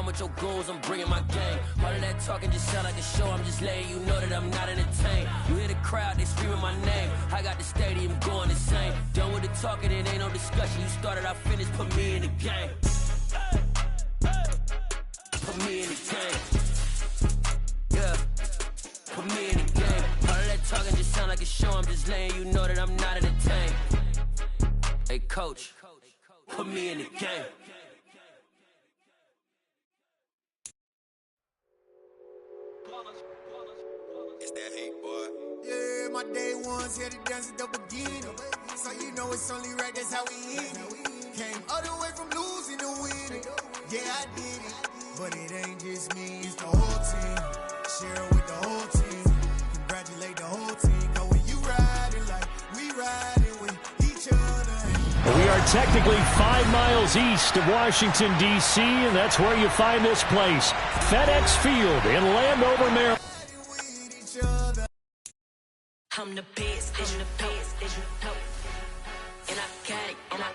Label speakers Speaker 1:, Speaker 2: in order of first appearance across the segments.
Speaker 1: With your goons, I'm bringing my game. All of that talking just sound like a show. I'm just letting you know that I'm not entertained. You hear the crowd, they screaming my name. I got the stadium going insane. Done with the talking, it ain't no discussion. You started, I finished, put me in the game. Put me in the game. Yeah, put me in the game. All of that talking just sound like a show. I'm just letting you know that I'm not entertained. Hey coach, put me in the game.
Speaker 2: It's that hate, boy.
Speaker 3: Yeah, my day ones here to dance at the beginning. So you know it's only right, that's how we end it. Came all the way from losing to winning. Yeah, I did it. But it ain't just me, it's the whole team. Share it with the whole team. Congratulate the whole team. Cause when you riding like we riding with each other.
Speaker 4: We are technically 5 miles east of Washington, D.C., and that's where you find this place. FedEx Field in Landover, Maryland.
Speaker 5: I'm the best, as you know. And I got it, on my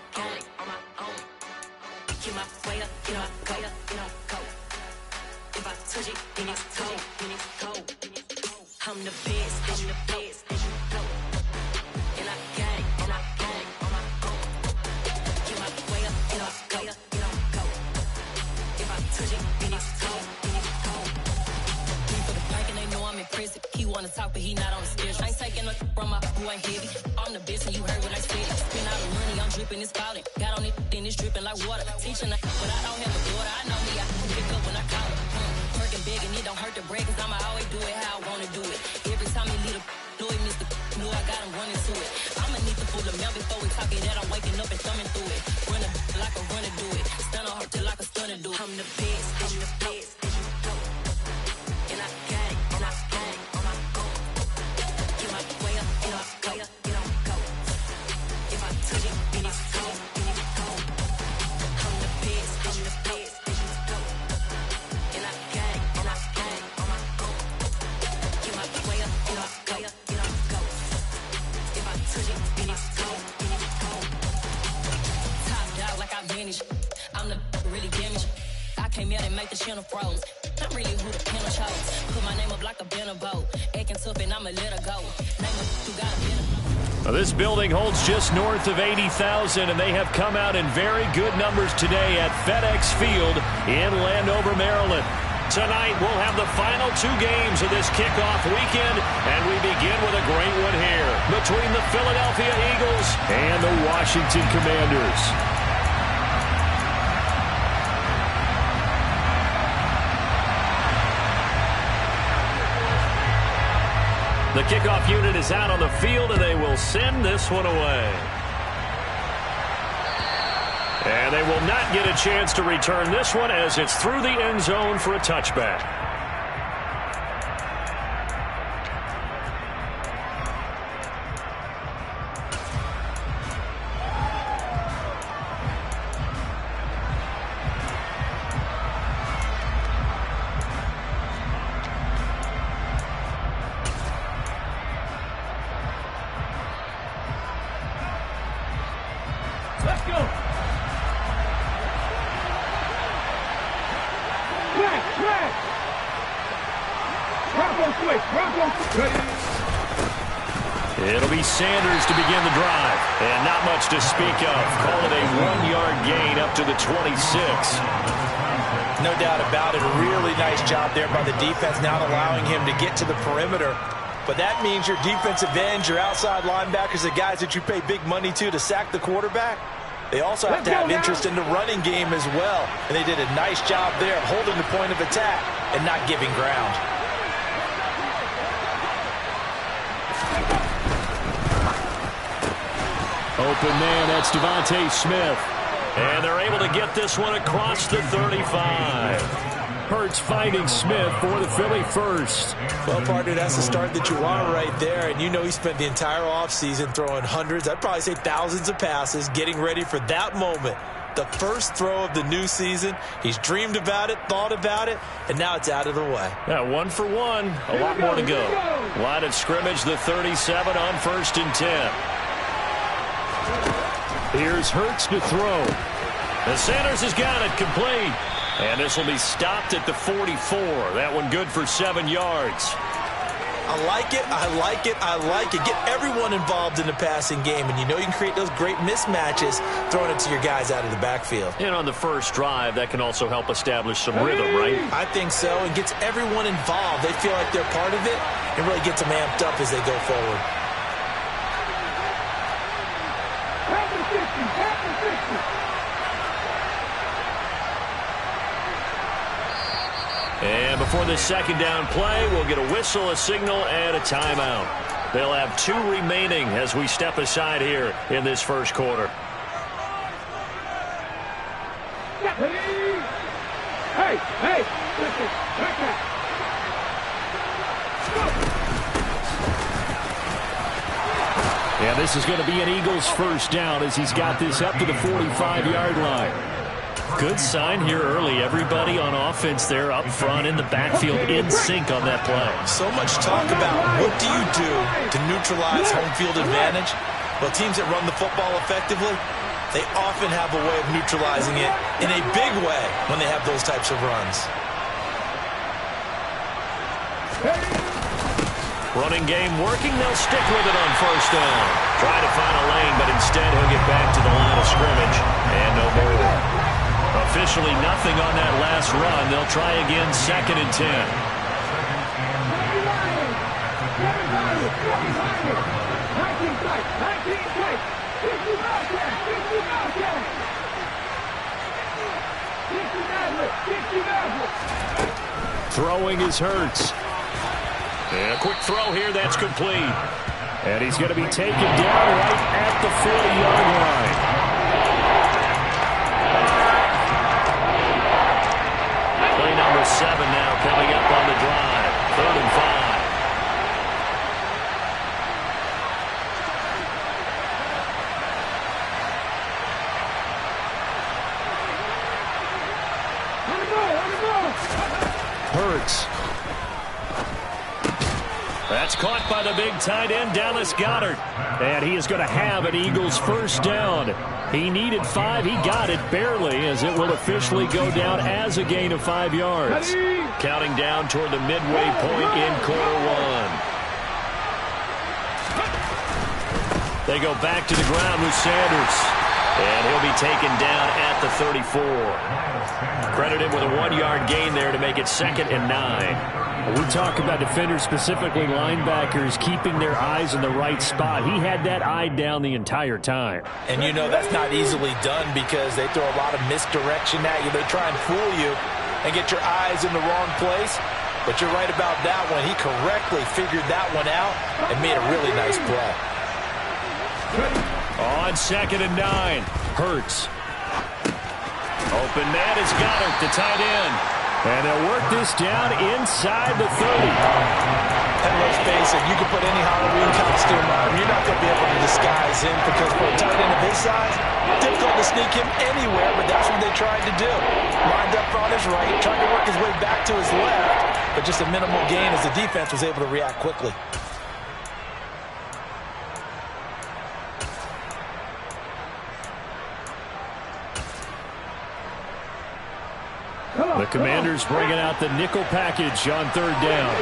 Speaker 5: own. Get my way up, get my go, go. If I touch it, then it's cold, I'm the best, as you know. And I got it, on my own. Get my way up, get my go. If I touch it, then it's cold. We for the bike and they know I'm impressive. He wanna talk, but he not on the stairs. I ain't taking nothing from my boy ain't heavy. I'm the best and you heard what I said. Spend all the money, I'm dripping, it's spouting. Got on it, then it's dripping like water. Teaching but I don't have a daughter. I know me, I can pick up when I call her. Working big and it don't hurt the break, cause I'ma always do it how I wanna do it. Every time he lead a know it, Mr. Know I got him running to it. I'ma need to pull the mail before we talk it that I'm waking up and thumbing through it. Run a like a runner do it. Stun on her till like a stunner do it. I'm the best, I'm the best, and I got it, on my own. Get my way up, get my go. If I touch it, then it's cold, I'm the best, and I got it, on my own. Get my way up, get my go. If I touch it, then it's cold. Top dog like I manage. I'm the really damaged. I came out and make the channel froze. I'm really who the panel chose. Put my name up like a banner boat. Acting tough and I'ma let her go. Name up who got a banner.
Speaker 4: This building holds just north of 80,000, and they have come out in very good numbers today at FedEx Field in Landover, Maryland. Tonight, we'll have the final 2 games of this kickoff weekend, and we begin with a great one here between the Philadelphia Eagles and the Washington Commanders. The kickoff unit is out on the field, and they will send this one away. And they will not get a chance to return this one as it's through the end zone for a touchback.
Speaker 6: Let's go. Flag. Bronco switch.
Speaker 4: It'll be Sanders to begin the drive. And not much to speak of. Call it a 1-yard gain up to the 26.
Speaker 7: No doubt about it. A really nice job there by the defense, not allowing him to get to the perimeter. But that means your defensive ends, your outside linebackers, the guys that you pay big money to sack the quarterback, they also have to have interest in the running game as well. And they did a nice job there of holding the point of attack and not giving ground.
Speaker 4: Open man, that's Devontae Smith. And they're able to get this one across the 35. Hurts finding Smith for the Philly first.
Speaker 7: Well, partner, that's the start that you want right there. And you know he spent the entire offseason throwing hundreds, I'd probably say thousands of passes, getting ready for that moment. The first throw of the new season. He's dreamed about it, thought about it, and now it's out of the way.
Speaker 4: Yeah, 1 for 1. A lot more to go. Line of scrimmage, the 37 on 1st and 10. Here's Hurts to throw. And Sanders has got it complete. And this will be stopped at the 44. That one good for 7 yards.
Speaker 7: I like it, I like it, I like it. Get everyone involved in the passing game, and you know you can create those great mismatches throwing it to your guys out of the backfield.
Speaker 4: And on the first drive, that can also help establish some rhythm, right?
Speaker 7: I think so, and gets everyone involved. They feel like they're part of it, and really gets them amped up as they go forward.
Speaker 4: And before the second down play, we'll get a whistle, a signal, and a timeout. They'll have 2 remaining as we step aside here in this first quarter.
Speaker 6: Hey, listen, back back.
Speaker 4: And this is going to be an Eagles first down as he's got this up to the 45-yard line. Good sign here early. Everybody on offense there up front in the backfield in sync on that play.
Speaker 7: So much talk about what do you do to neutralize home field advantage? Well, teams that run the football effectively, they often have a way of neutralizing it in a big way when they have those types of runs.
Speaker 4: Running game working. They'll stick with it on first down. Try to find a lane, but instead he'll get back to the line of scrimmage. And no more. Officially nothing on that last run. They'll try again, 2nd and 10. Throwing is Hurts. And a quick throw here, that's complete. And he's going to be taken down right at the 40-yard line. Play number 7 now coming up on the drive. 3rd and 5. Hurts. That's caught by the big tight end, Dallas Goedert. And he is going to have an Eagles first down. He needed 5. He got it barely as it will officially go down as a gain of 5 yards. Counting down toward the midway point in quarter 1. They go back to the ground with Sanders. And he'll be taken down at the 34. Credited with a 1-yard gain there to make it 2nd and 9. We talk about defenders, specifically linebackers, keeping their eyes in the right spot. He had that eye down the entire time.
Speaker 7: And you know that's not easily done because they throw a lot of misdirection at you. They try and fool you and get your eyes in the wrong place. But you're right about that one. He correctly figured that one out and made a really nice play.
Speaker 4: On 2nd and 9, Hurts. Open man has got it, the tight end. And they'll work this down inside the 30.
Speaker 7: And let's face it, you can put any Halloween costume on. You're not going to be able to disguise him because for a tight end of his size, difficult to sneak him anywhere, but that's what they tried to do. Lined up on his right, trying to work his way back to his left, but just a minimal gain as the defense was able to react quickly.
Speaker 4: The Commanders bringing out the nickel package on 3rd down.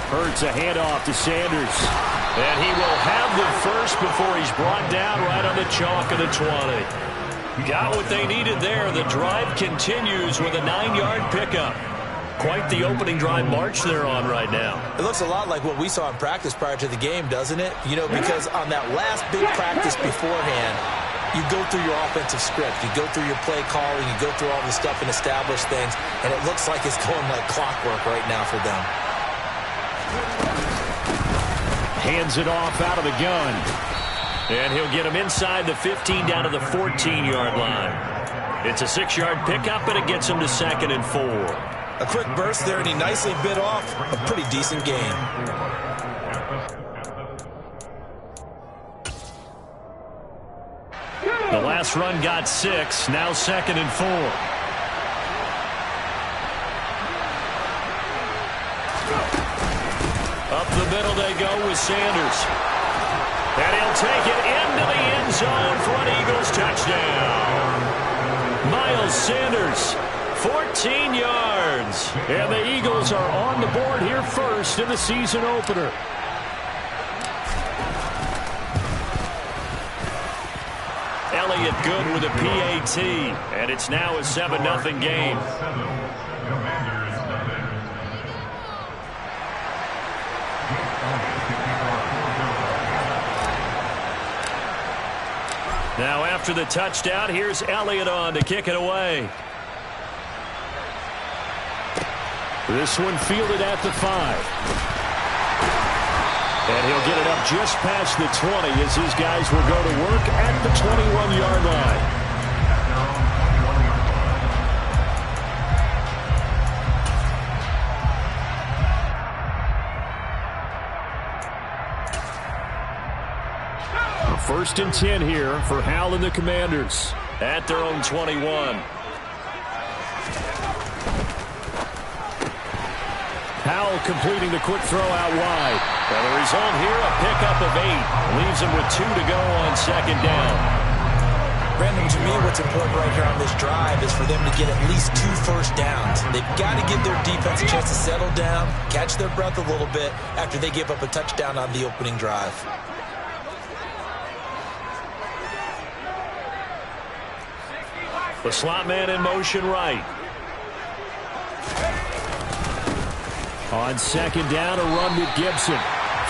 Speaker 4: Hurts a handoff to Sanders. And he will have the first before he's brought down right on the chalk of the 20. Got what they needed there. The drive continues with a 9-yard pickup. Quite the opening drive march they're on right now.
Speaker 7: It looks a lot like what we saw in practice prior to the game, doesn't it? You know, because on that last big practice beforehand, you go through your offensive script. You go through your play calling. You go through all the stuff and establish things. And it looks like it's going like clockwork right now for them.
Speaker 4: Hands it off out of the gun. And he'll get him inside the 15 down to the 14-yard line. It's a 6-yard pickup, and it gets him to 2nd and 4.
Speaker 7: A quick burst there, and he nicely bit off a pretty decent gain.
Speaker 4: The last run got 6, now 2nd and 4. Up the middle they go with Sanders. And he'll take it into the end zone for an Eagles touchdown. Miles Sanders, 14 yards. And the Eagles are on the board here first in the season opener. Elliott good with a PAT. And it's now a 7-0 game. Now after the touchdown, here's Elliott on to kick it away. This one fielded at the 5. And he'll get it up just past the 20 as his guys will go to work at the 21-yard line. First and 10 here for Hal and the Commanders at their own 21. Howell completing the quick throw out wide. And the result here, a pickup of 8. Leaves him with 2 to go on 2nd down.
Speaker 7: Brandon, to me, what's important right here on this drive is for them to get at least 2 first downs. They've got to give their defense a chance to settle down, catch their breath a little bit after they give up a touchdown on the opening drive.
Speaker 4: The slot man in motion right. On 2nd down, a run with Gibson.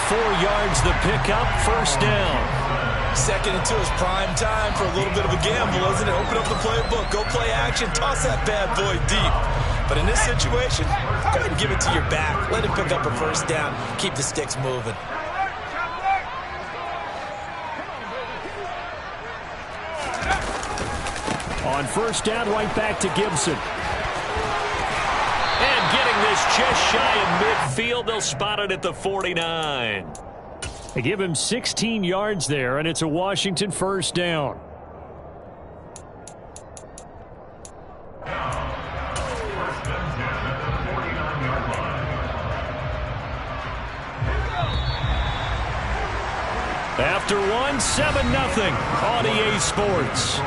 Speaker 4: 4 yards the pickup, first down.
Speaker 7: 2nd and 2 is prime time for a little bit of a gamble, isn't it? Open up the playbook, go play action, toss that bad boy deep. But in this situation, go ahead and give it to your back. Let him pick up a first down, keep the sticks moving.
Speaker 4: On first down, right back to Gibson. And getting this just shy of midfield. They'll spot it at the 49. They give him 16 yards there, and it's a Washington first down. After one, 7-0 on EA Sports.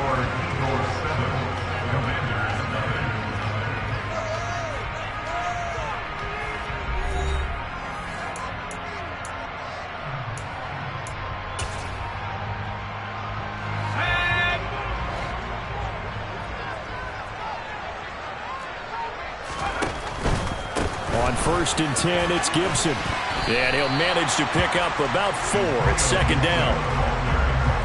Speaker 4: On 1st and 10, it's Gibson. And he'll manage to pick up about 4 at 2nd down.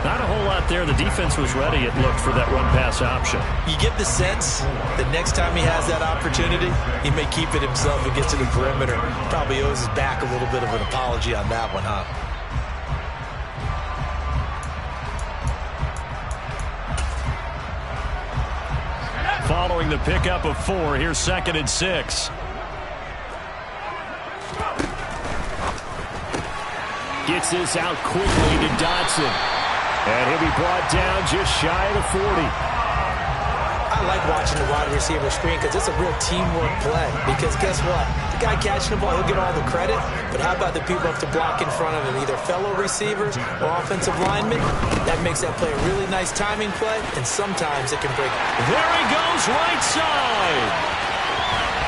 Speaker 4: Not a whole lot there. The defense was ready, it looked, for that run-pass option.
Speaker 7: You get the sense that next time he has that opportunity, he may keep it himself and get to the perimeter. Probably owes his back a little bit of an apology on that one, huh?
Speaker 4: Following the pickup of 4, here's 2nd and 6. Gets this out quickly to Dotson. And he'll be brought down just shy of the 40.
Speaker 8: I like watching the wide receiver screen because it's a real teamwork play. Because guess what? The guy catching the ball, he'll get all the credit. But how about the people up to block in front of him, either fellow receivers or offensive linemen? That makes that play a really nice timing play, and sometimes it can break.
Speaker 4: There he goes, right side.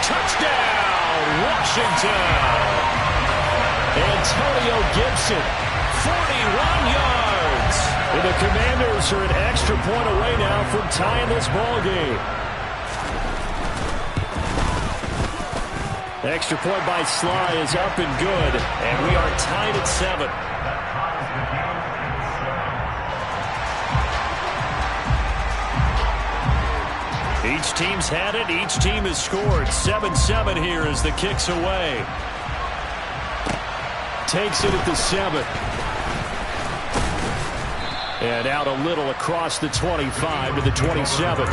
Speaker 4: Touchdown, Washington. Antonio Gibson, 41 yards. And the Commanders are an extra point away now from tying this ball game. Extra point by Sly is up and good, and we are tied at 7. Each team's had it. Each team has scored. 7-7 here as the kick's away. Takes it at the 7. And out a little across the 25 to the 27.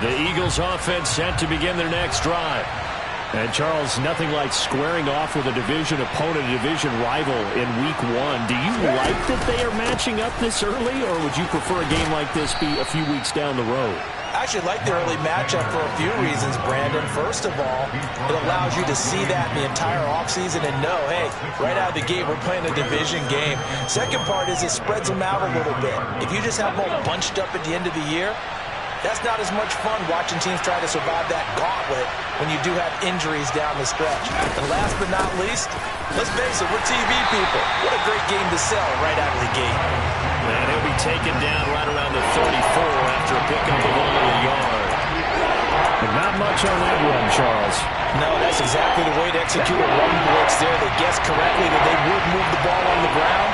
Speaker 4: The Eagles offense set to begin their next drive. And, Charles, nothing like squaring off with a division opponent, a division rival in Week 1. Do you like that they are matching up this early, or would you prefer a game like this be a few weeks down the road?
Speaker 7: I actually like the early matchup for a few reasons, Brandon. First of all, it allows you to see that in the entire offseason and know, hey, right out of the gate, we're playing a division game. Second part is it spreads them out a little bit. If you just have them all bunched up at the end of the year, that's not as much fun watching teams try to survive that gauntlet when you do have injuries down the stretch. And last but not least, let's face it, we're TV people. What a great game to sell right out of the gate.
Speaker 4: And he'll be taken down right around the 34 after a pickup of only a yard. But not much on that run, Charles.
Speaker 7: No, that's exactly the way to execute a run blitz there. They guessed correctly that they would move the ball on the ground,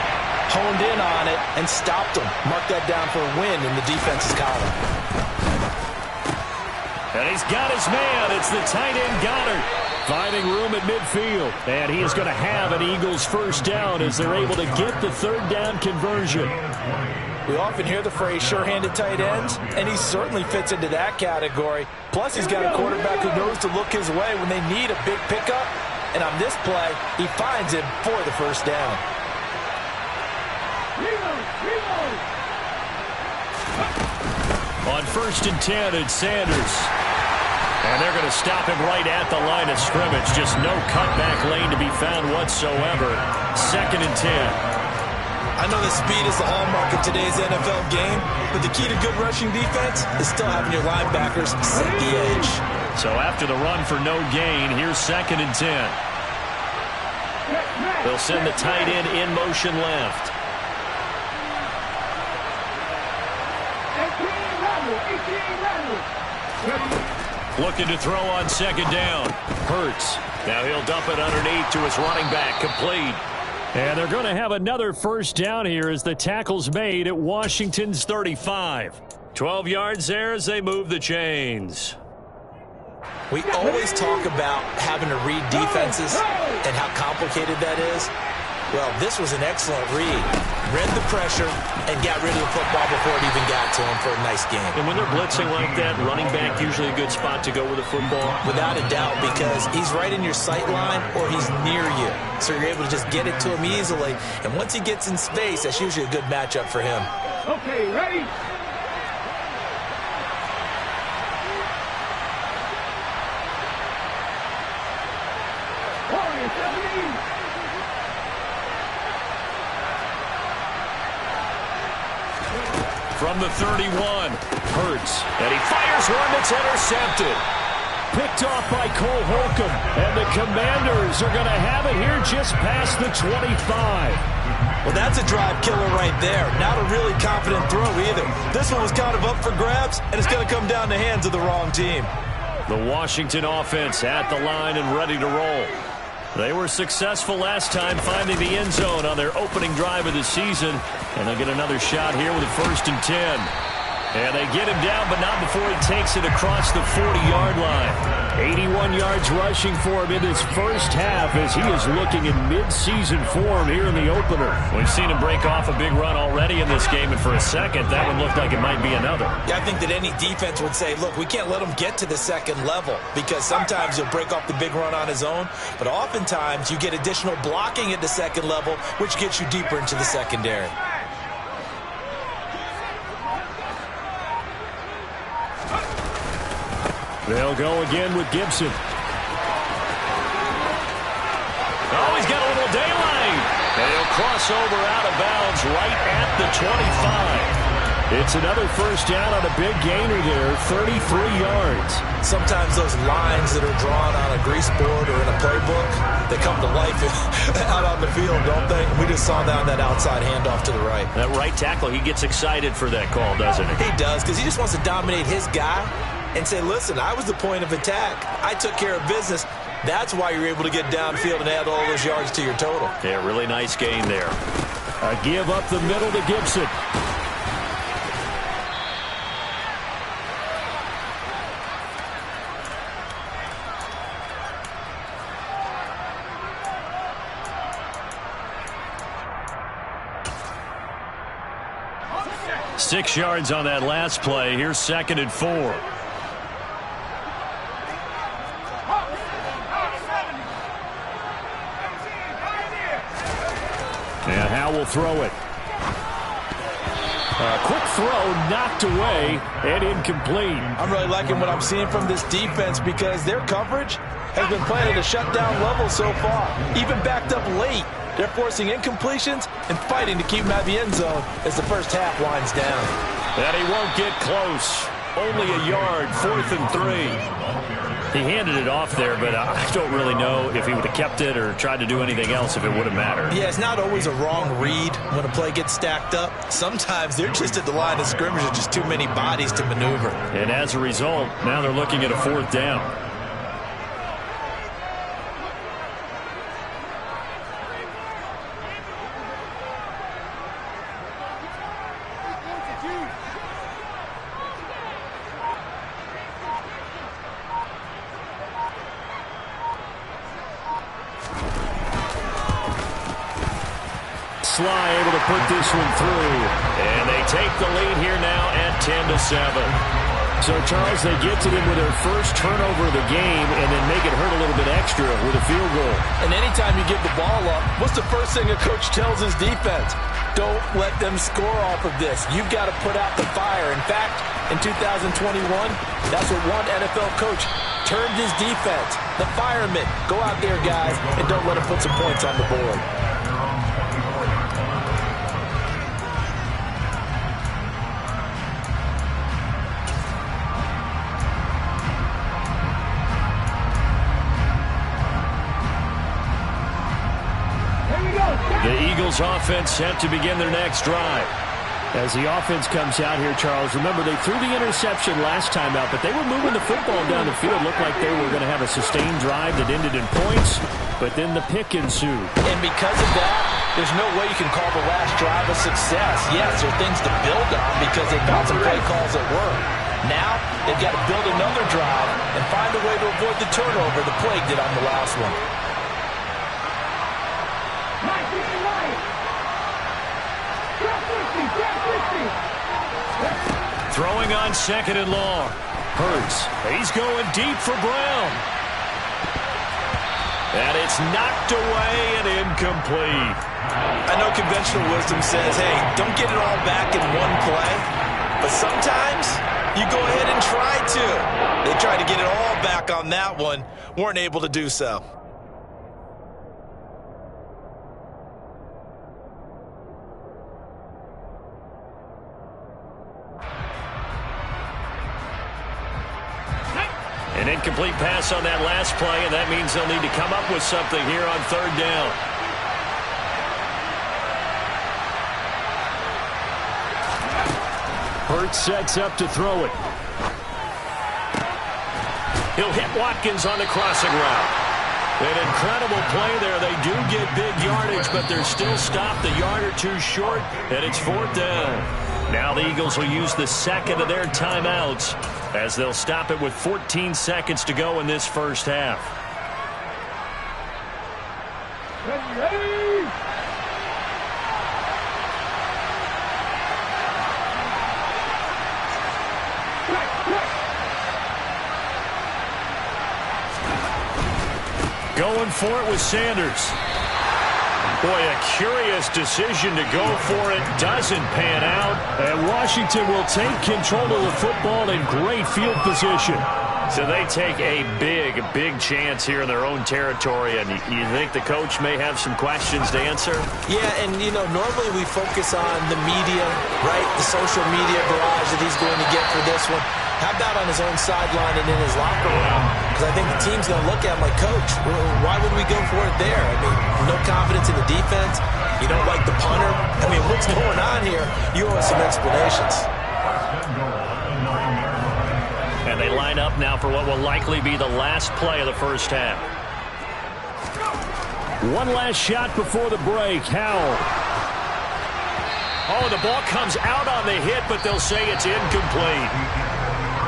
Speaker 7: honed in on it, and stopped them. Mark that down for a win in the defense's column.
Speaker 4: And he's got his man. It's the tight end Goddard finding room at midfield. And he is going to have an Eagles first down as they're able to get the third down conversion.
Speaker 7: We often hear the phrase sure-handed tight ends, and he certainly fits into that category. Plus, he's got a quarterback who knows to look his way when they need a big pickup. And on this play, he finds him for the first down.
Speaker 4: On 1st and 10, it's Sanders. And they're going to stop him right at the line of scrimmage. Just no cutback lane to be found whatsoever. 2nd and 10.
Speaker 7: I know that speed is the hallmark of today's NFL game, but the key to good rushing defense is still having your linebackers set the edge.
Speaker 4: So after the run for no gain, here's 2nd and 10. They'll send the tight end in motion left. Looking to throw on 2nd down. Hurts. Now he'll dump it underneath to his running back. Complete. And they're going to have another first down here as the tackle's made at Washington's 35. 12 yards there as they move the chains.
Speaker 7: We always talk about having to read defenses and how complicated that is. Well, this was an excellent read. Read the pressure and got rid of the football before it even got to him for a nice game.
Speaker 4: And when they're blitzing like that, running back usually a good spot to go with the football?
Speaker 7: Without a doubt, because he's right in your sight line or he's near you. So you're able to just get it to him easily. And once he gets in space, that's usually a good matchup for him.
Speaker 6: Okay, ready?
Speaker 4: From the 31, Hurts, and he fires one that's intercepted. Picked off by Cole Holcomb, and the Commanders are going to have it here just past the 25.
Speaker 7: Well, that's a drive killer right there. Not a really confident throw either. This one was kind of up for grabs, and it's going to come down the hands of the wrong team.
Speaker 4: The Washington offense at the line and ready to roll. They were successful last time finding the end zone on their opening drive of the season. And they'll get another shot here with a 1st and 10. And they get him down, but not before he takes it across the 40-yard line. 81 yards rushing for him in this first half as he is looking in mid-season form here in the opener. We've seen him break off a big run already in this game, and for a second, that one looked like it might be another.
Speaker 7: Yeah, I think that any defense would say, look, we can't let him get to the second level because sometimes he'll break off the big run on his own, but oftentimes you get additional blocking at the second level, which gets you deeper into the secondary.
Speaker 4: They'll go again with Gibson. Oh, he's got a little daylight. And he'll cross over out of bounds right at the 25. It's another first down on a big gainer there, 33 yards.
Speaker 7: Sometimes those lines that are drawn on a grease board or in a playbook, they come to life out on the field, don't they? We just saw that on that outside handoff to the right.
Speaker 4: That right tackle, he gets excited for that call, doesn't he?
Speaker 7: He does, because he just wants to dominate his guy and say, listen, I was the point of attack. I took care of business. That's why you're able to get downfield and add all those yards to your total.
Speaker 4: Yeah, really nice gain there. A give up the middle to Gibson. 6 yards on that last play. Here's 2nd and 4. And Howe will throw it. Quick throw, knocked away, and incomplete.
Speaker 7: I'm really liking what I'm seeing from this defense because their coverage has been playing at a shutdown level so far. Even backed up late, they're forcing incompletions and fighting to keep them out of the end zone as the first half winds down.
Speaker 4: And he won't get close. Only a yard, 4th and 3. He handed it off there, but I don't really know if he would have kept it or tried to do anything else if it would have mattered.
Speaker 7: Yeah, it's not always a wrong read when a play gets stacked up. Sometimes they're just at the line of scrimmage with just too many bodies to maneuver.
Speaker 4: And as a result, now they're looking at a 4th down. Sly able to put this one through. And they take the lead here now at 10-7. So, Charles, they get to them with their first turnover of the game and then make it hurt a little bit extra with a field goal.
Speaker 7: And anytime you give the ball up, what's the first thing a coach tells his defense? Don't let them score off of this. You've got to put out the fire. In fact, in 2021, that's what one NFL coach termed his defense. The firemen. Go out there, guys, and don't let them put some points on the board.
Speaker 4: The Eagles offense set to begin their next drive. As the offense comes out here, Charles, remember they threw the interception last time out, but they were moving the football down the field. Looked like they were going to have a sustained drive that ended in points, but then the pick ensued.
Speaker 7: And because of that, there's no way you can call the last drive a success. Yes, there are things to build on because they found some play calls that work. Now, they've got to build another drive and find a way to avoid the turnover the plague did on the last one.
Speaker 4: Throwing on 2nd and long. Hurts. He's going deep for Brown. And it's knocked away and incomplete.
Speaker 7: I know conventional wisdom says, hey, don't get it all back in one play. But sometimes you go ahead and try to. They tried to get it all back on that one. Weren't able to do so.
Speaker 4: An incomplete pass on that last play, and that means they'll need to come up with something here on 3rd down. Hurts sets up to throw it. He'll hit Watkins on the crossing route. An incredible play there. They do get big yardage, but they're still stopped a yard or two short, and it's 4th down. Now the Eagles will use the 2nd of their timeouts as they'll stop it with 14 seconds to go in this first half.
Speaker 6: Ready?
Speaker 4: Going for it with Sanders. Boy, a curious decision to go for it. Doesn't pan out. And Washington will take control of the football in great field position. So they take a big chance here in their own territory. And you think the coach may have some questions to answer?
Speaker 8: Yeah, and, you know, normally we focus on the media, right? The social media barrage that he's going to get for this one. How about on his own sideline and in his locker room? Because I think the team's going to look at him like, Coach, why would we go for it there? I mean, no confidence in the defense. You don't like the punter. I mean, what's going on here? You owe us some explanations.
Speaker 4: And they line up now for what will likely be the last play of the first half. One last shot before the break. Howell. Oh, the ball comes out on the hit, but they'll say it's incomplete.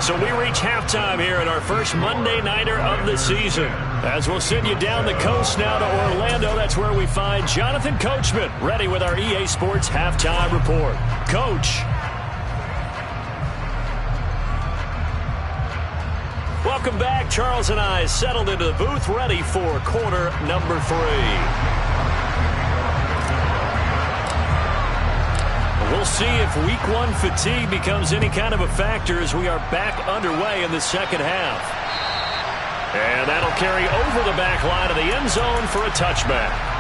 Speaker 4: So we reach halftime here in our first Monday Nighter of the season. As we'll send you down the coast now to Orlando, that's where we find Jonathan Coachman ready with our EA Sports Halftime Report. Coach. Welcome back. Charles and I settled into the booth, ready for quarter number 3. We'll see if week 1 fatigue becomes any kind of a factor as we are back underway in the second half. And that'll carry over the back line of the end zone for a touchback.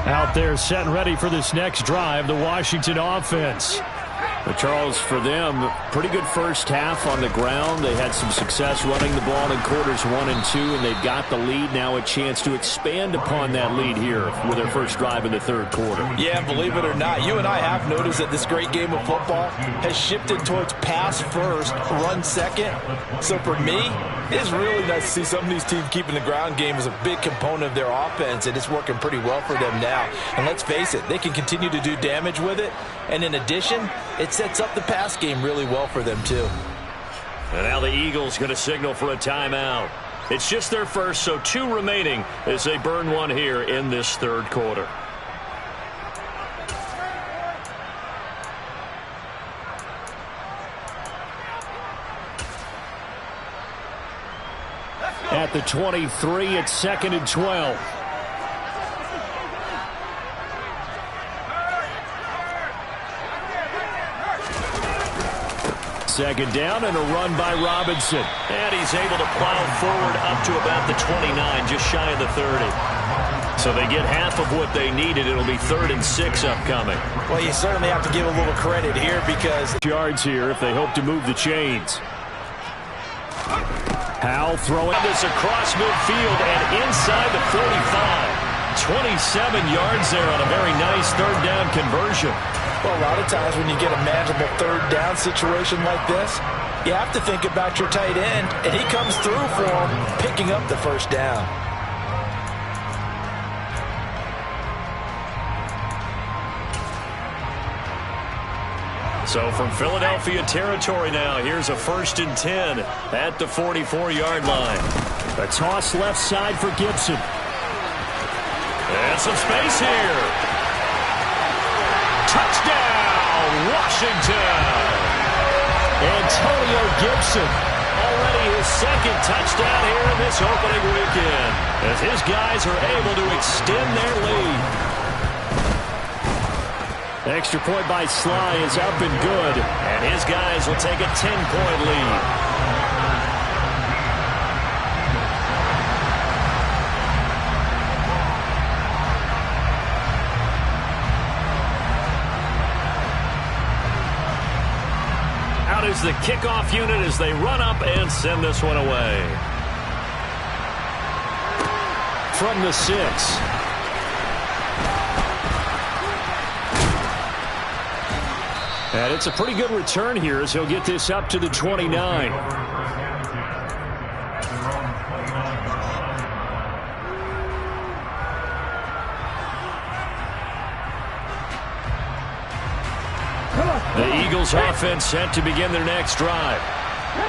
Speaker 4: Out there set and ready for this next drive, the Washington offense. But Charles, for them, pretty good first half on the ground. They had some success running the ball in quarters 1 and 2, and they've got the lead. Now a chance to expand upon that lead here with their first drive in the third quarter.
Speaker 7: Yeah, believe it or not, you and I have noticed that this great game of football has shifted towards pass first, run second. So for me, it's really nice to see some of these teams keeping the ground game as a big component of their offense, and it's working pretty well for them now. And let's face it, they can continue to do damage with it. And in addition, it sets up the pass game really well for them too.
Speaker 4: And now the Eagles going to signal for a timeout. It's just their first, so 2 remaining as they burn one here in this third quarter. At the 23, it's 2nd and 12. Second down and a run by Robinson. And he's able to plow forward up to about the 29, just shy of the 30. So they get half of what they needed. It'll be 3rd and 6 upcoming.
Speaker 7: Well, you certainly have to give a little credit here because
Speaker 4: yards here if they hope to move the chains. Howell throwing this across midfield and inside the 45. 27 yards there on a very nice third down conversion.
Speaker 7: Well, a lot of times when you get a manageable third down situation like this, you have to think about your tight end, and he comes through for him, picking up the first down.
Speaker 4: So from Philadelphia territory now, here's a 1st and 10 at the 44-yard line. A toss left side for Gibson. And some space here. Touchdown, Washington. Antonio Gibson, already his 2nd touchdown here in this opening weekend, as his guys are able to extend their lead. Extra point by Sly is up and good, and his guys will take a 10-point lead. Out is the kickoff unit as they run up and send this one away. From the 6. And it's a pretty good return here as he'll get this up to the 29. The Eagles offense set to begin their next drive.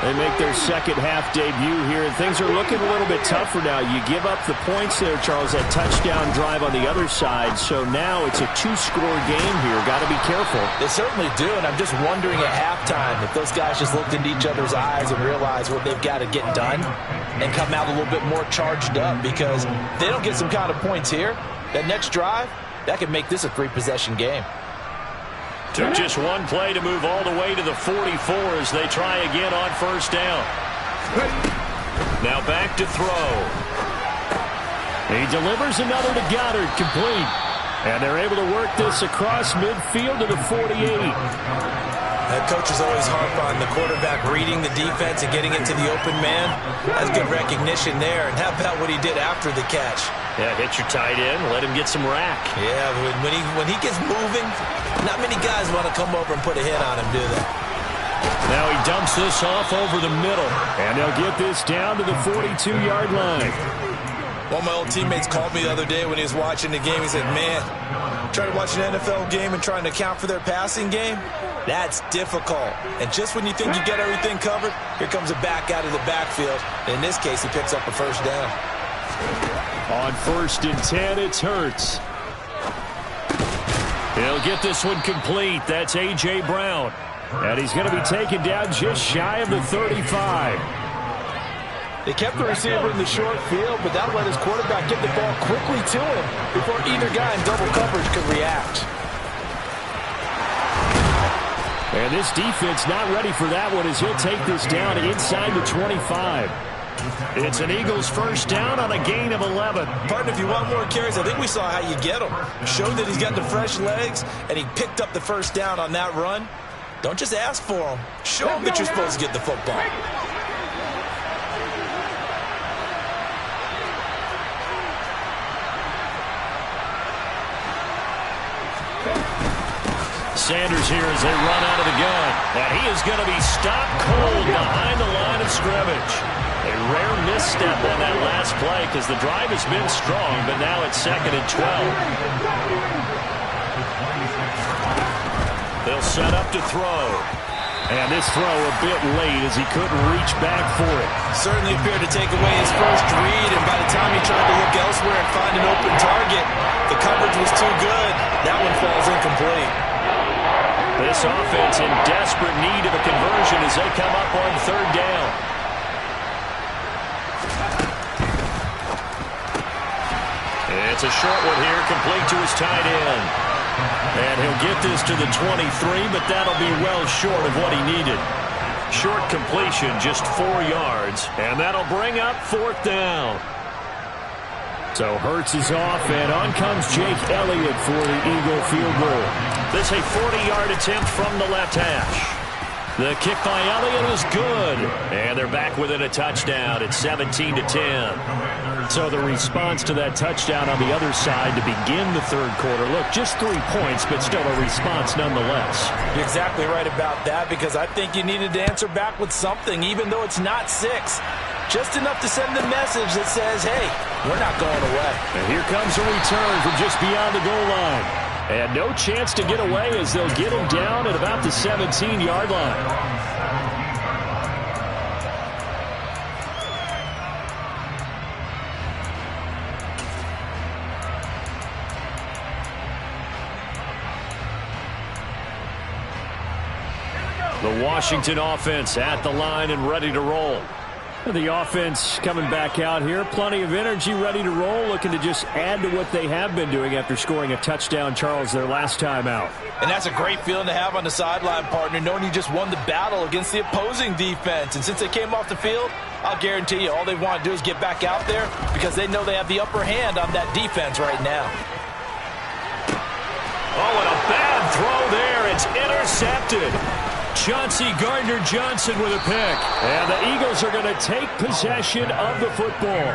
Speaker 4: They make their second half debut here, and things are looking a little bit tougher now. You give up the points there, Charles, that touchdown drive on the other side. So now it's a 2-score game here. Got to be careful.
Speaker 7: They certainly do, and I'm just wondering at halftime if those guys just looked into each other's eyes and realized what they've got to get done and come out a little bit more charged up, because if they don't get some kind of points here, that next drive, that could make this a 3-possession game.
Speaker 4: Took just one play to move all the way to the 44 as they try again on first down. Now back to throw. He delivers another to Goddard, complete. And they're able to work this across midfield to the 48.
Speaker 8: Coaches always harp on the quarterback reading the defense and getting into the open man. That's good recognition there. And how about what he did after the catch?
Speaker 4: Yeah, hit your tight end, let him get some rack.
Speaker 8: Yeah, when he gets moving, not many guys want to come over and put a hit on him, do they?
Speaker 4: Now he dumps this off over the middle, and they'll get this down to the 42-yard line.
Speaker 7: One of my old teammates called me the other day when he was watching the game. He said, man, trying to watch an NFL game and trying to account for their passing game, That's difficult. And just when you think you get everything covered, here comes a back out of the backfield. In this case, he picks up a first down.
Speaker 4: On 1st and 10, it's Hurts. He'll get this one complete. That's A.J. Brown. And he's going to be taken down just shy of the 35.
Speaker 7: They kept the receiver in the short field, but that let his quarterback get the ball quickly to him before either guy in double coverage could react.
Speaker 4: And this defense not ready for that one as he'll take this down inside the 25. It's an Eagles first down on a gain of 11.
Speaker 7: Partner, if you want more carries, I think we saw how you get him. Showed that he's got the fresh legs, and he picked up the first down on that run. Don't just ask for him. Show him that you're supposed to get the football.
Speaker 4: Sanders here as they run out of the gun. And he is going to be stopped cold behind the line of scrimmage. A rare misstep on that last play because the drive has been strong, but now it's 2nd and 12. They'll set up to throw. And this throw a bit late as he couldn't reach back for it.
Speaker 7: Certainly appeared to take away his first read, and by the time he tried to look elsewhere and find an open target, the coverage was too good. That one falls incomplete.
Speaker 4: This offense in desperate need of a conversion as they come up on 3rd down. It's a short one here, complete to his tight end. And he'll get this to the 23, but that'll be well short of what he needed. Short completion, just 4 yards, and that'll bring up 4th down. So Hurts is off, and on comes Jake Elliott for the Eagle field goal. This a 40-yard attempt from the left hash. The kick by Elliott is good, and they're back within a touchdown. It's 17-10. So the response to that touchdown on the other side to begin the 3rd quarter. Look, just 3 points, but still a response nonetheless.
Speaker 7: You're exactly right about that because I think you needed to answer back with something, even though it's not 6. Just enough to send the message that says, hey, we're not going away.
Speaker 4: And here comes a return from just beyond the goal line. And no chance to get away as they'll get him down at about the 17-yard line. The Washington offense at the line and ready to roll. The offense coming back out here. Plenty of energy, ready to roll, looking to just add to what they have been doing after scoring a touchdown, Charles, their last time out.
Speaker 7: And that's a great feeling to have on the sideline, partner, knowing you just won the battle against the opposing defense. And since they came off the field, I'll guarantee you all they want to do is get back out there because they know they have the upper hand on that defense right now.
Speaker 4: Oh, and a bad throw there. It's intercepted. Chauncey Gardner-Johnson with a pick. And the Eagles are going to take possession of the football.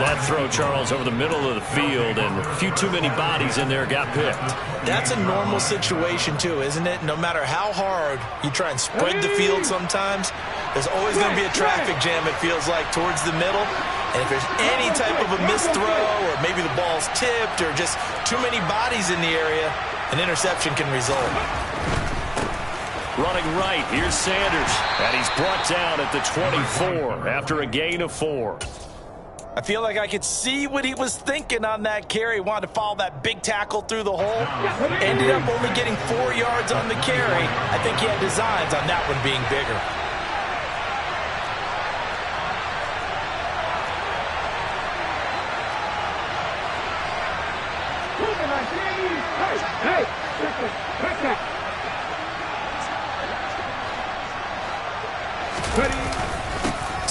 Speaker 4: That throw, Charles, over the middle of the field, and a few too many bodies in there got picked.
Speaker 7: That's a normal situation, too, isn't it? No matter how hard you try and spread the field sometimes, there's always going to be a traffic jam, it feels like, towards the middle. And if there's any type of a missed throw or maybe the ball's tipped or just too many bodies in the area, an interception can result.
Speaker 4: Running right, here's Sanders, and he's brought down at the 24 after a gain of 4.
Speaker 7: I feel like I could see what he was thinking on that carry. Wanted to follow that big tackle through the hole. Ended up only getting 4 yards on the carry. I think he had designs on that one being bigger.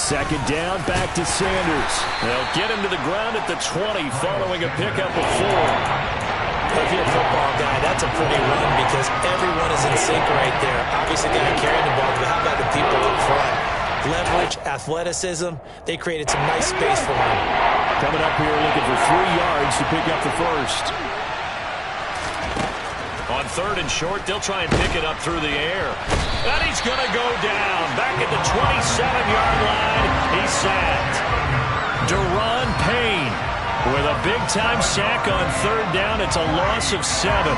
Speaker 4: Second down, back to Sanders. They'll get him to the ground at the 20 following a pickup of 4.
Speaker 8: If you're a football guy, that's a pretty run because everyone is in sync right there. Obviously, the guy carrying the ball, but how about the people up front? Leverage, athleticism, they created some nice space for him.
Speaker 4: Coming up here looking for 3 yards to pick up the first. On 3rd and short, they'll try and pick it up through the air. And he's going to go down. Back at the 27-yard line, he's sacked. Daron Payne with a big-time sack on 3rd down. It's a loss of 7.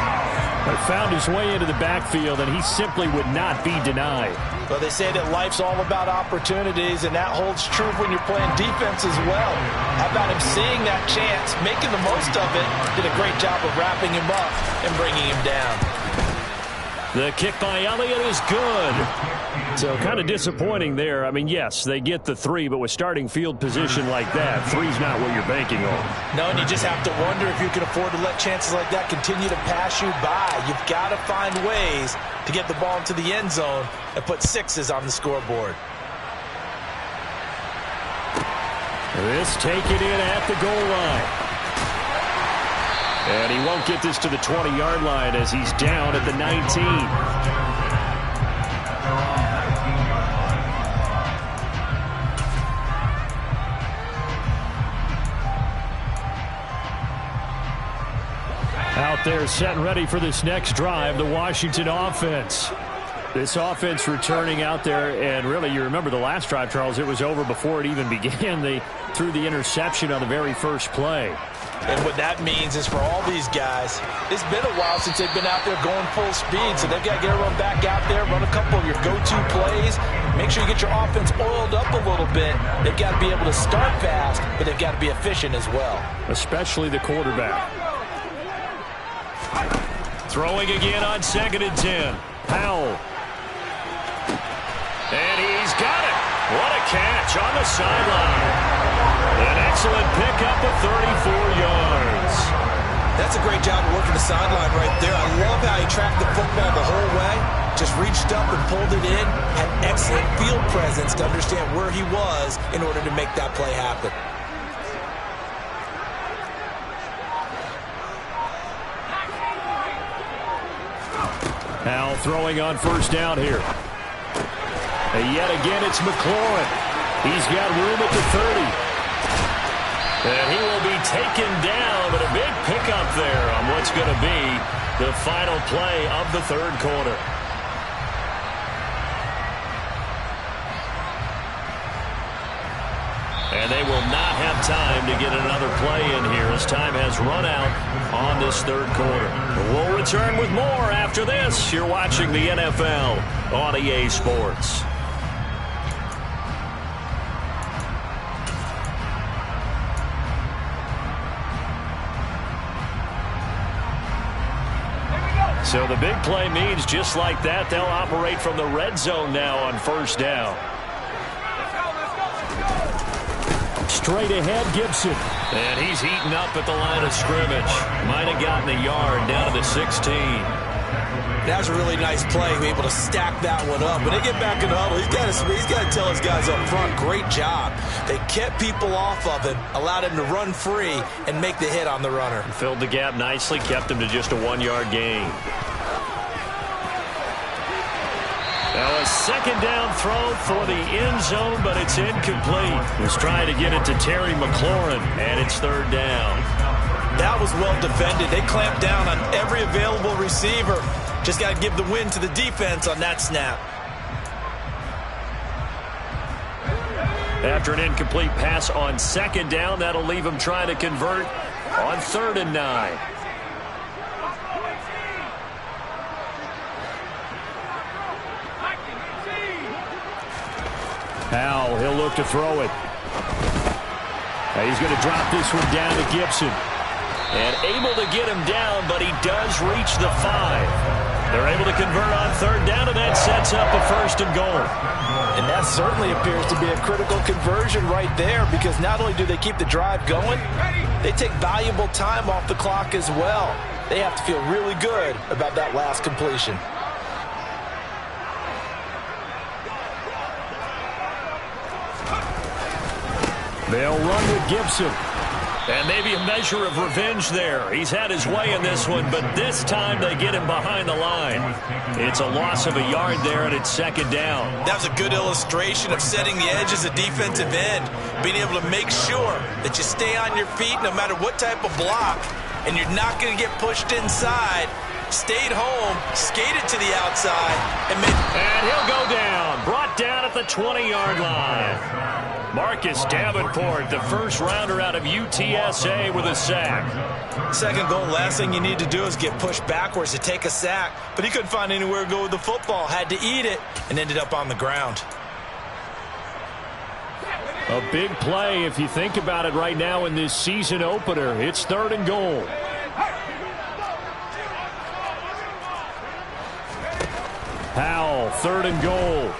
Speaker 4: But found his way into the backfield, and he simply would not be denied.
Speaker 7: Well, they say that life's all about opportunities, and that holds true when you're playing defense as well. How about him seeing that chance, making the most of it, did a great job of wrapping him up and bringing him down.
Speaker 4: The kick by Elliott is good. So kind of disappointing there. I mean, yes, they get the 3, but with starting field position like that, 3's not what you're banking on.
Speaker 7: No, and you just have to wonder if you can afford to let chances like that continue to pass you by. You've got to find ways to get the ball into the end zone and put 6s on the scoreboard.
Speaker 4: This taken in at the goal line. And he won't get this to the 20-yard line as he's down at the 19. Out there set and ready for this next drive, the Washington offense. This offense returning out there, and really you remember the last drive, Charles, it was over before it even began. They threw the interception on the very first play.
Speaker 7: And what that means is for all these guys, it's been a while since they've been out there going full speed, so they've got to get everyone back out there, run a couple of your go-to plays, make sure you get your offense oiled up a little bit. They've got to be able to start fast, but they've got to be efficient as well.
Speaker 4: Especially the quarterback. Throwing again on 2nd and 10. Powell. And he's got it. What a catch on the sideline. An excellent pickup of 34 yards.
Speaker 7: That's a great job of working the sideline right there. I love how he tracked the football the whole way. Just reached up and pulled it in. Had excellent field presence to understand where he was in order to make that play happen.
Speaker 4: Now throwing on 1st down here. And yet again, it's McLaurin. He's got room at the 30. And he will be taken down, but a big pickup there on what's going to be the final play of the 3rd quarter. And they will not have time to get another play in here as time has run out on this 3rd quarter. We'll return with more after this. You're watching the NFL on EA Sports. So the big play means just like that, they'll operate from the red zone now on 1st down. Straight ahead, Gibson. And he's eaten up at the line of scrimmage. Might have gotten a yard down to the 16.
Speaker 7: That was a really nice play, able to stack that one up. When they get back in the huddle, he's got to tell his guys up front, great job. They kept people off of him, allowed him to run free and make the hit on the runner.
Speaker 4: Filled the gap nicely, kept him to just a 1-yard gain. Now a 2nd down throw for the end zone, but it's incomplete. He's trying to get it to Terry McLaurin, and it's 3rd down.
Speaker 7: That was well defended. They clamped down on every available receiver. Just got to give the win to the defense on that snap.
Speaker 4: After an incomplete pass on 2nd down, that'll leave him trying to convert on 3rd and 9. Powell, he'll look to throw it. He's going to drop this one down to Gibson. And able to get him down, but he does reach the 5. They're able to convert on 3rd down, and that sets up a 1st and goal.
Speaker 7: And that certainly appears to be a critical conversion right there, because not only do they keep the drive going, they take valuable time off the clock as well. They have to feel really good about that last completion.
Speaker 4: They'll run with Gibson. And maybe a measure of revenge there. He's had his way in this one, but this time they get him behind the line. It's a loss of a yard there, and it's 2nd down.
Speaker 7: That was a good illustration of setting the edge as a defensive end, being able to make sure that you stay on your feet no matter what type of block, and you're not going to get pushed inside. Stayed home, skated to the outside, and he'll
Speaker 4: go down. Brought down at the 20-yard line. Marcus Davenport, the first rounder out of UTSA, with a sack.
Speaker 7: Second goal, last thing you need to do is get pushed backwards to take a sack. But he couldn't find anywhere to go with the football. Had to eat it and ended up on the ground.
Speaker 4: A big play if you think about it right now in this season opener. It's 3rd and goal. Howell, 3rd and goal.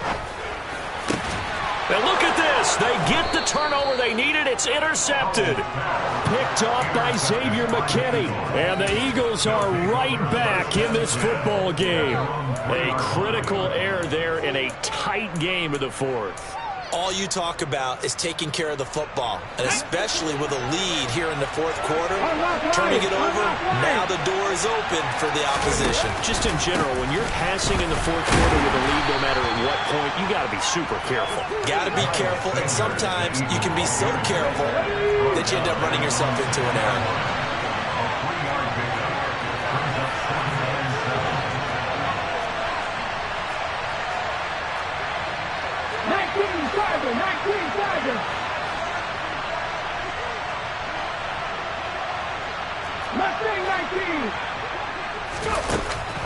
Speaker 4: And look at this. They get the turnover they needed. It's intercepted. Picked off by Xavier McKinney. And the Eagles are right back in this football game. A critical error there in a tight game of the 4th.
Speaker 7: All you talk about is taking care of the football, and especially with a lead here in the 4th quarter, turning it over, now the door is open for the opposition.
Speaker 4: Just in general, when you're passing in the 4th quarter with a lead, no matter at what point, you got to be super careful.
Speaker 7: Got to be careful, and sometimes you can be so careful that you end up running yourself into an error.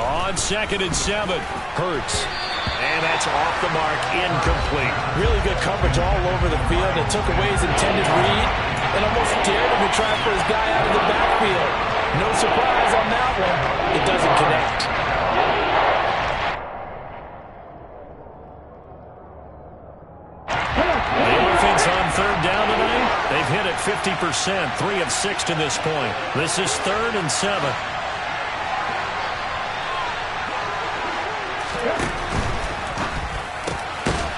Speaker 4: On 2nd and 7, Hurts. And that's off the mark, incomplete.
Speaker 8: Really good coverage all over the field. It took away his intended read and almost dared him to try for his guy out of the backfield. No surprise on that one. It doesn't connect.
Speaker 4: The offense on 3rd down tonight, they've hit it 50%, 3 of 6 to this point. This is 3rd and 7.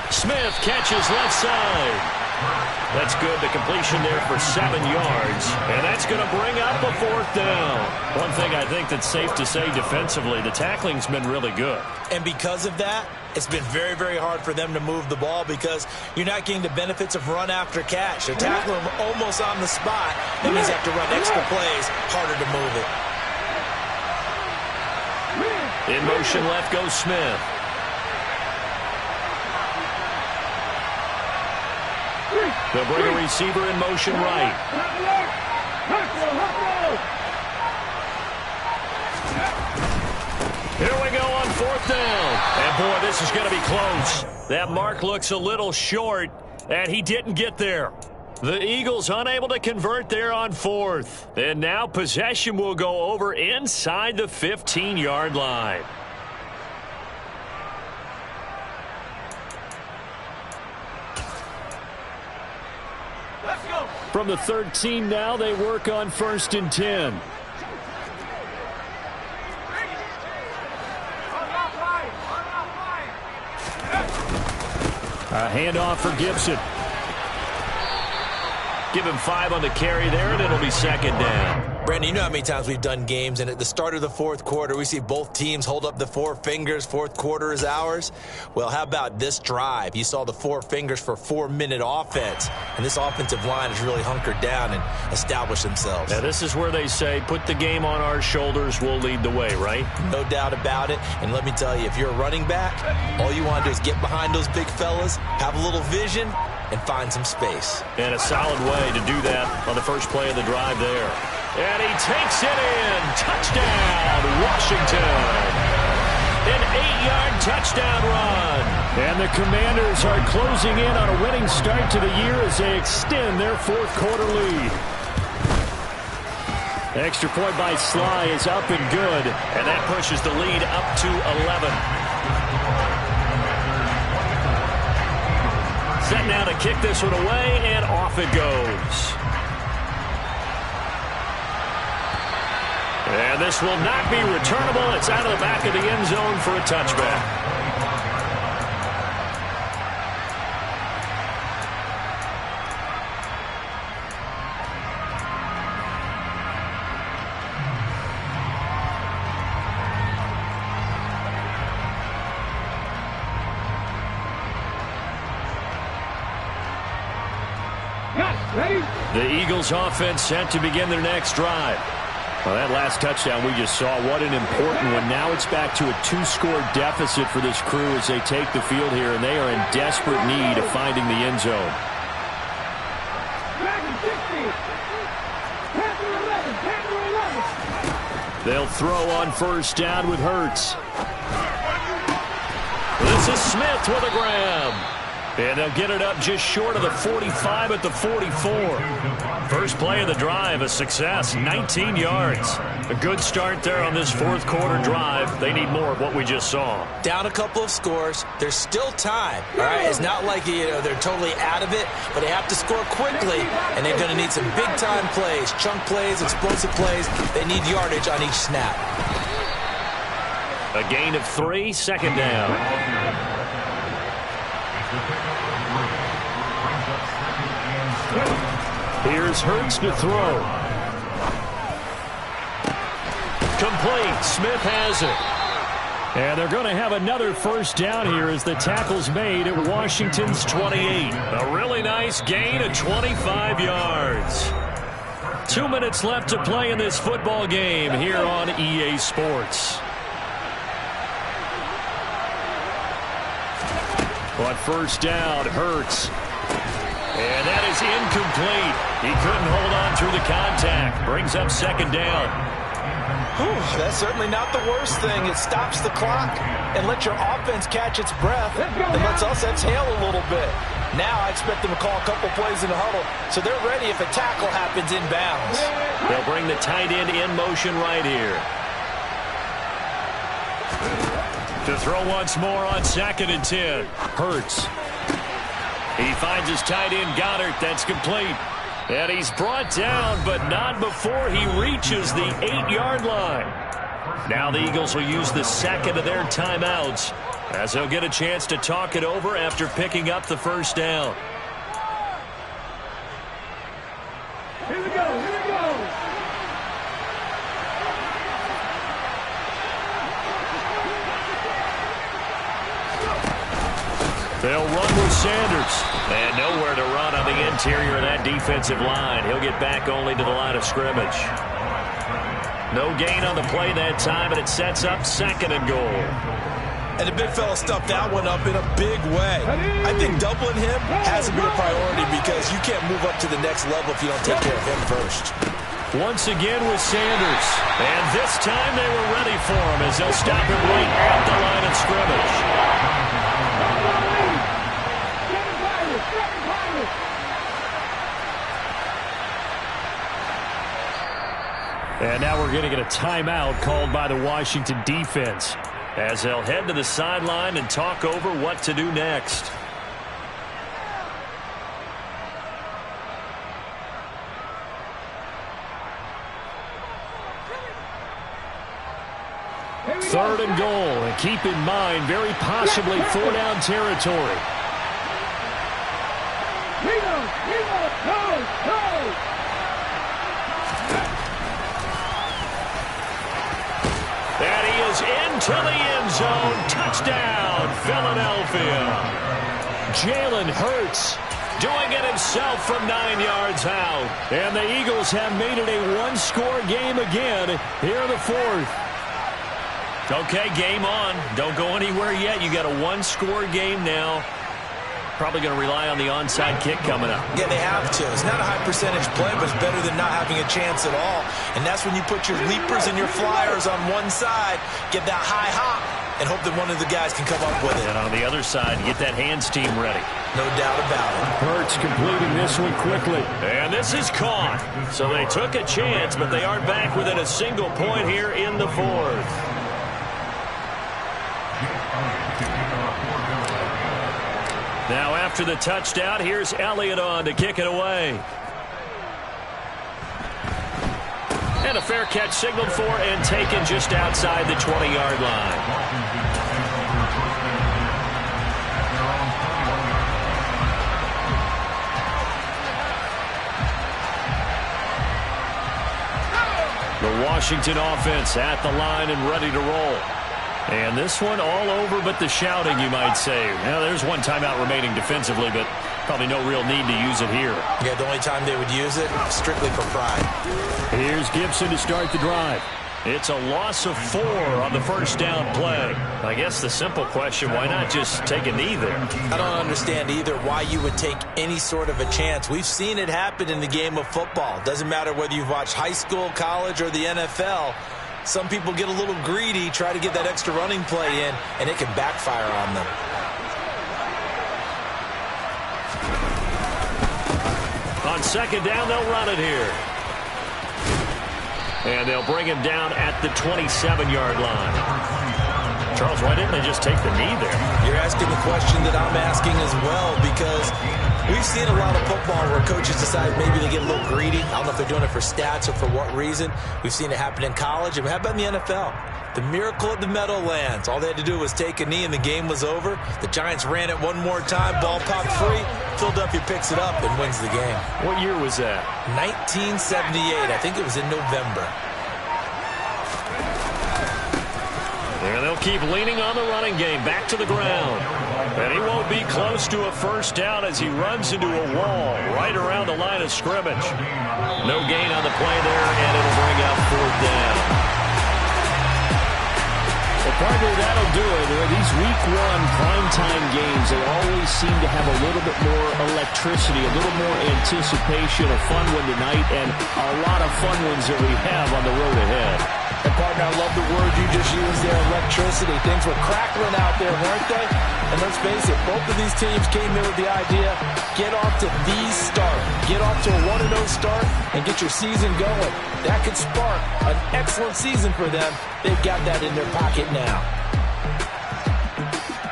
Speaker 4: Smith catches left side. That's good. The completion there for 7 yards. And that's going to bring up a 4th down. One thing I think that's safe to say defensively, the tackling's been really good.
Speaker 7: And because of that, it's been very, very hard for them to move the ball because you're not getting the benefits of run after catch. They're tackling them almost on the spot. That means you have to run extra plays, harder to move it.
Speaker 4: In motion left goes Smith. They'll bring a receiver in motion right. Here we go on 4th down. And boy, this is going to be close. That mark looks a little short, and he didn't get there. The Eagles unable to convert there on 4th. And now possession will go over inside the 15-yard line. From the 13 now, they work on 1st and 10. A handoff for Gibson. Give him 5 on the carry there, and it'll be 2nd down.
Speaker 7: Brandon, you know how many times we've done games, and at the start of the 4th quarter, we see both teams hold up the 4 fingers, 4th quarter is ours. Well, how about this drive? You saw the 4 fingers for 4-minute offense, and this offensive line has really hunkered down and established themselves.
Speaker 4: Now, this is where they say, put the game on our shoulders, we'll lead the way, right?
Speaker 7: No doubt about it, and let me tell you, if you're a running back, all you want to do is get behind those big fellas, have a little vision, and find some space.
Speaker 4: And a solid way to do that on the first play of the drive there. And he takes it in. Touchdown, Washington. An 8-yard touchdown run. And the Commanders are closing in on a winning start to the year as they extend their 4th quarter lead. Extra point by Sly is up and good. And that pushes the lead up to 11. Set now to kick this one away, and off it goes. And this will not be returnable. It's out of the back of the end zone for a touchback. The Eagles offense set to begin their next drive. Well, that last touchdown we just saw, what an important one. Now it's back to a 2-score deficit for this crew as they take the field here, and they are in desperate need of finding the end zone. They'll throw on first down with Hurts. This is Smith with a grab. And they'll get it up just short of the 45 at the 44. First play of the drive, a success, 19 yards. A good start there on this fourth quarter drive. They need more of what we just saw.
Speaker 8: Down a couple of scores. There's still time. All right, it's not like they're totally out of it, but they have to score quickly, and they're going to need some big-time plays, chunk plays, explosive plays. They need yardage on each snap.
Speaker 4: A gain of 3, second down. Here's Hurts to throw. Complete. Smith has it. And they're going to have another first down here as the tackle's made at Washington's 28. A really nice gain of 25 yards. 2 minutes left to play in this football game here on EA Sports. On first down, Hurts. And that is incomplete. He couldn't hold on through the contact. Brings up second down.
Speaker 7: Whew, that's certainly not the worst thing. It stops the clock and lets your offense catch its breath and lets us exhale a little bit. Now I expect them to call a couple plays in the huddle so they're ready if a tackle happens inbounds.
Speaker 4: They'll bring the tight end in motion right here. To throw once more on 2nd and 10. Hurts. He finds his tight end, Goddard. That's complete. And he's brought down, but not before he reaches the 8-yard line. Now the Eagles will use the second of their timeouts as they'll get a chance to talk it over after picking up the first down.
Speaker 6: Here we go, here we go.
Speaker 4: They'll run with Sanders. And nowhere to run on the interior of that defensive line. He'll get back only to the line of scrimmage. No gain on the play that time, and it sets up 2nd and goal.
Speaker 7: And the big fella stuffed that one up in a big way. I think doubling him has to be a priority because you can't move up to the next level if you don't take care of him first.
Speaker 4: Once again with Sanders. And this time they were ready for him as they'll stop him right at the line of scrimmage. And now we're going to get a timeout called by the Washington defense as they'll head to the sideline and talk over what to do next. Third and goal, and keep in mind, very possibly 4-down territory. And he is into the end zone. Touchdown, Philadelphia. Jalen Hurts doing it himself from 9 yards out. And the Eagles have made it a one-score game again here in the fourth. Okay, game on. Don't go anywhere yet. You got a one-score game now. Probably going to rely on the onside kick coming up.
Speaker 7: Yeah, they have to. It's not a high percentage play, but it's better than not having a chance at all. And that's when you put your leapers and your flyers on one side, get that high hop, and hope that one of the guys can come up with it.
Speaker 4: And on the other side, get that hands team ready.
Speaker 7: No doubt about it.
Speaker 4: Hurts completing this one quickly. And this is caught. So they took a chance, but they aren't back within a single point here in the fourth. Now after the touchdown, here's Elliott on to kick it away. And a fair catch signaled for and taken just outside the 20-yard line. The Washington offense at the line and ready to roll. And this one all over but the shouting, you might say. Now, there's one timeout remaining defensively, but probably no real need to use it here.
Speaker 7: Yeah, the only time they would use it, strictly for pride.
Speaker 4: Here's Gibson to start the drive. It's a loss of 4 on the first down play. I guess the simple question, why not just take a knee there?
Speaker 7: I don't understand either why you would take any sort of a chance. We've seen it happen in the game of football. Doesn't matter whether you've watched high school, college, or the NFL. Some people get a little greedy, try to get that extra running play in, and it can backfire on them.
Speaker 4: On second down, they'll run it here. And they'll bring him down at the 27-yard line. Charles, why didn't they just take the knee there?
Speaker 7: You're asking the question that I'm asking as well, because we've seen a lot of football where coaches decide maybe they get a little greedy. I don't know if they're doing it for stats or for what reason. We've seen it happen in college. And how about in the NFL? The miracle of the Meadowlands. All they had to do was take a knee and the game was over. The Giants ran it one more time. Ball popped free. Philadelphia picks it up and wins the game.
Speaker 4: What year was that?
Speaker 7: 1978. I think it was in November.
Speaker 4: And they'll keep leaning on the running game. Back to the ground. And he won't be close to a first down as he runs into a wall right around the line of scrimmage. No gain on the play there, and it'll bring up 4th down.
Speaker 9: Well, partner, that'll do it. These week 1 primetime games, they always seem to have a little bit more electricity, a little more anticipation, a fun one tonight, and a lot of fun ones that we have on the road ahead.
Speaker 8: And, partner, I love the word you just used there, electricity. Things were crackling out there, weren't they? And let's face it, both of these teams came in with the idea, get off to the start. Get off to a 1-0 start and get your season going. That could spark an excellent season for them. They've got that in their pocket now.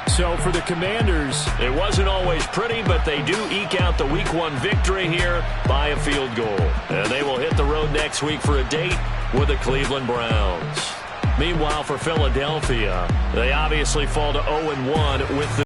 Speaker 4: So for the Commanders, it wasn't always pretty, but they do eke out the Week 1 victory here by a field goal. And they will hit the road next week for a date with the Cleveland Browns. Meanwhile, for Philadelphia, they obviously fall to 0-1 with the